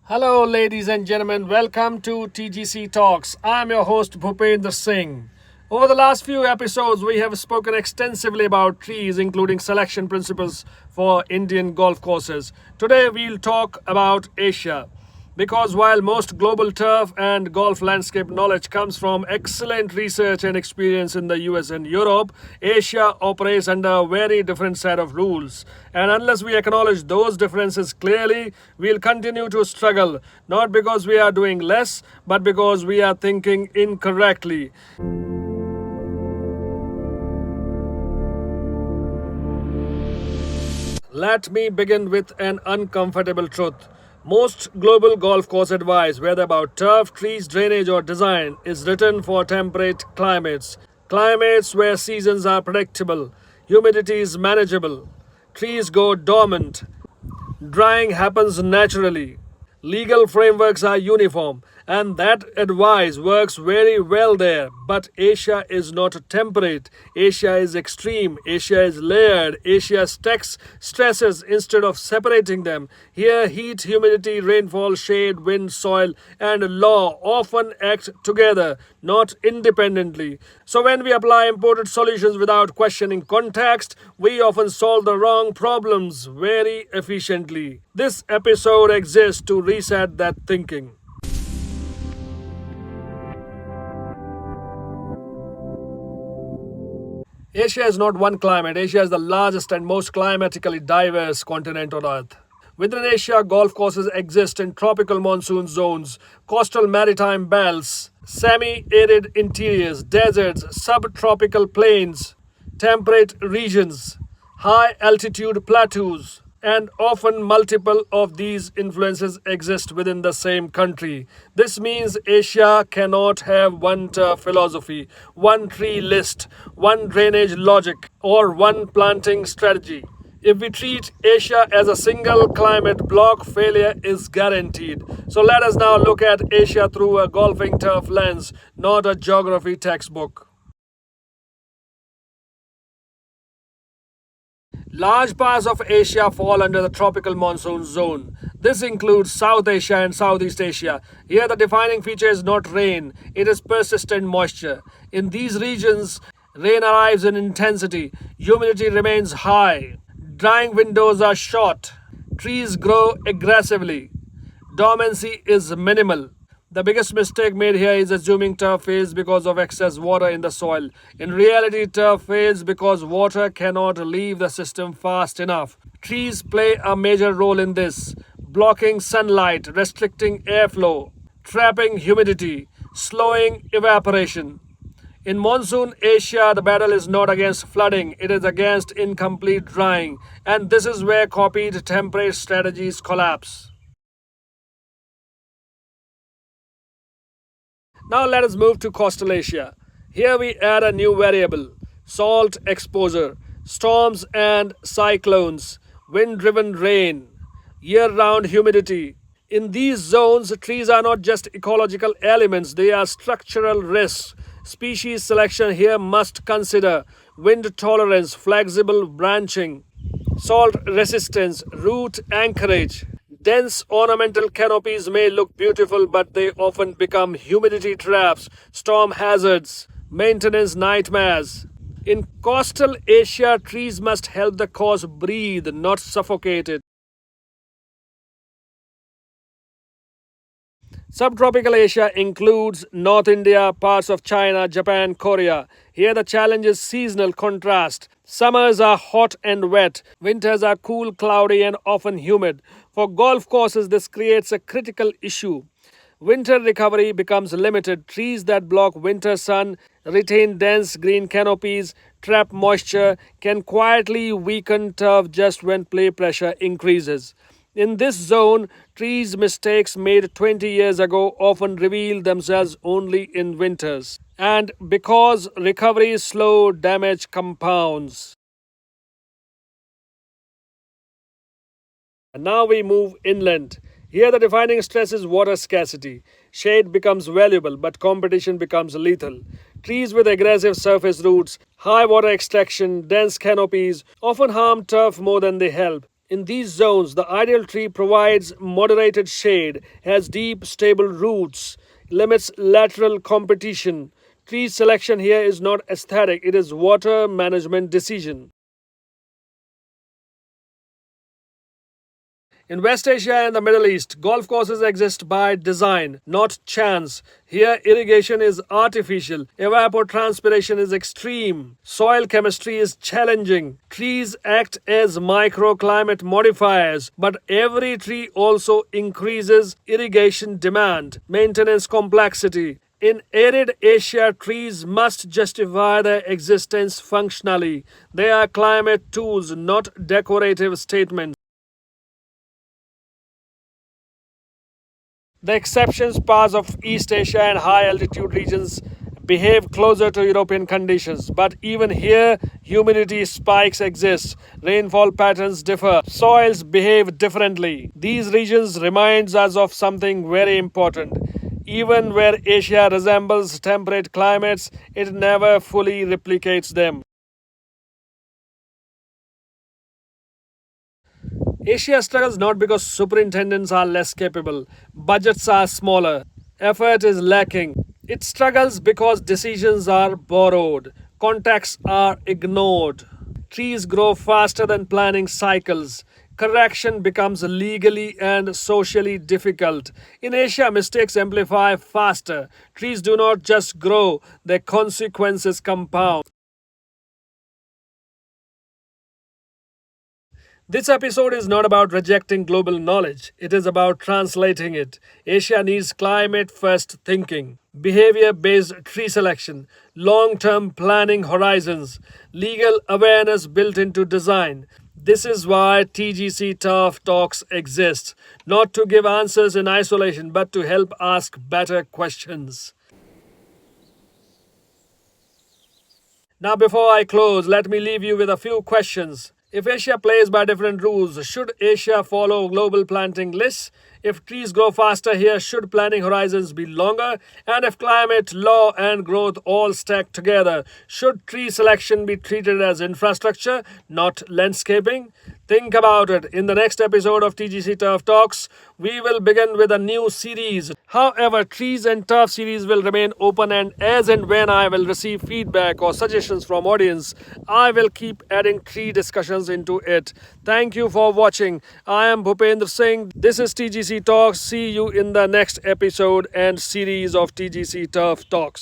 Hello, ladies and gentlemen. Welcome to TGC Talks. I'm your host, Bhupendra Singh. Over the last few episodes, we have spoken extensively about trees, including selection principles for Indian golf courses. Today, we'll talk about Asia. Because while most global turf and golf landscape knowledge comes from excellent research and experience in the US and Europe, Asia operates under a very different set of rules. And unless we acknowledge those differences clearly, we'll continue to struggle, not because we are doing less, but because we are thinking incorrectly. Let me begin with an uncomfortable truth. Most global golf course advice, whether about turf, trees, drainage, or design, is written for temperate climates. Climates where seasons are predictable, humidity is manageable, trees go dormant, drying happens naturally. Legal frameworks are uniform, and that advice works very well there. But Asia is not temperate. Asia is extreme. Asia is layered. Asia stacks stresses instead of separating them. Here, heat, humidity, rainfall, shade, wind, soil, and law often act together, not independently. So, when we apply imported solutions without questioning context, we often solve the wrong problems very efficiently. This episode exists to reset that thinking. Asia is not one climate. Asia is the largest and most climatically diverse continent on Earth. Within Asia, golf courses exist in tropical monsoon zones, coastal maritime belts, semi-arid interiors, deserts, subtropical plains, temperate regions, high altitude plateaus, and often multiple of these influences exist within the same country. This means Asia cannot have one turf philosophy, one tree list, one drainage logic, or one planting strategy. If we treat Asia as a single climate block, failure is guaranteed. So let us now look at Asia through a golfing turf lens, not a geography textbook. Large parts of Asia fall under the tropical monsoon zone. This includes South Asia and Southeast Asia. Here, the defining feature is not rain, it is persistent moisture. In these regions, rain arrives in intensity, humidity remains high, drying windows are short, trees grow aggressively, dormancy is minimal. The biggest mistake made here is assuming turf fails because of excess water in the soil. In reality, turf fails because water cannot leave the system fast enough. Trees play a major role in this, blocking sunlight, restricting airflow, trapping humidity, slowing evaporation. In monsoon Asia, the battle is not against flooding, it is against incomplete drying. And this is where copied temperate strategies collapse. Now let us move to coastal Asia. Here we add a new variable, salt exposure, storms and cyclones, wind-driven rain, year-round humidity. In these zones, trees are not just ecological elements, they are structural risks. Species selection here must consider wind tolerance, flexible branching, salt resistance, root anchorage. Dense ornamental canopies may look beautiful, but they often become humidity traps, storm hazards, maintenance nightmares. In coastal Asia, trees must help the coast breathe, not suffocate it. Subtropical Asia includes North India, parts of China, Japan, Korea. Here the challenge is seasonal contrast. Summers are hot and wet, winters are cool, cloudy, and often humid. For golf courses, this creates a critical issue. Winter recovery becomes limited. Trees that block winter sun, retain dense green canopies, trap moisture, can quietly weaken turf just when play pressure increases. In this zone, trees' mistakes made 20 years ago often reveal themselves only in winters. And because recovery is slow, damage compounds. And now we move inland. Here, the defining stress is water scarcity. Shade becomes valuable, but competition becomes lethal. Trees with aggressive surface roots, high water extraction, dense canopies often harm turf more than they help. In these zones, the ideal tree provides moderated shade, has deep, stable roots, limits lateral competition. Tree selection here is not aesthetic, it is water management decision. In West Asia and the Middle East, golf courses exist by design, not chance. Here, irrigation is artificial, evapotranspiration is extreme, soil chemistry is challenging. Trees act as microclimate modifiers, but every tree also increases irrigation demand, maintenance complexity. In arid Asia, trees must justify their existence functionally. They are climate tools, not decorative statements. The exceptions parts of East Asia and high altitude regions behave closer to European conditions, but even here, humidity spikes exist, rainfall patterns differ, soils behave differently. These regions reminds us of something very important. Even where Asia resembles temperate climates, it never fully replicates them. Asia struggles not because superintendents are less capable, budgets are smaller, effort is lacking. It struggles because decisions are borrowed, contexts are ignored. Trees grow faster than planning cycles. Correction becomes legally and socially difficult. In Asia, mistakes amplify faster. Trees do not just grow, their consequences compound. This episode is not about rejecting global knowledge, it is about translating it. Asia needs climate first thinking, behavior based tree selection, long term planning horizons, legal awareness built into design. This is why TGC Turf Talks exists, not to give answers in isolation, but to help ask better questions. Now, before I close, let me leave you with a few questions. If Asia plays by different rules, should Asia follow global planting lists? If trees grow faster here, should planting horizons be longer? And if climate, law, and growth all stack together, should tree selection be treated as infrastructure, not landscaping? Think about it. In the next episode of TGC Turf Talks, we will begin with a new series. However, Trees and Turf series will remain open, and as and when I will receive feedback or suggestions from audience, I will keep adding tree discussions into it. Thank you for watching. I am Bhupendra Singh. This is TGC Talks. See you in the next episode and series of TGC Turf Talks.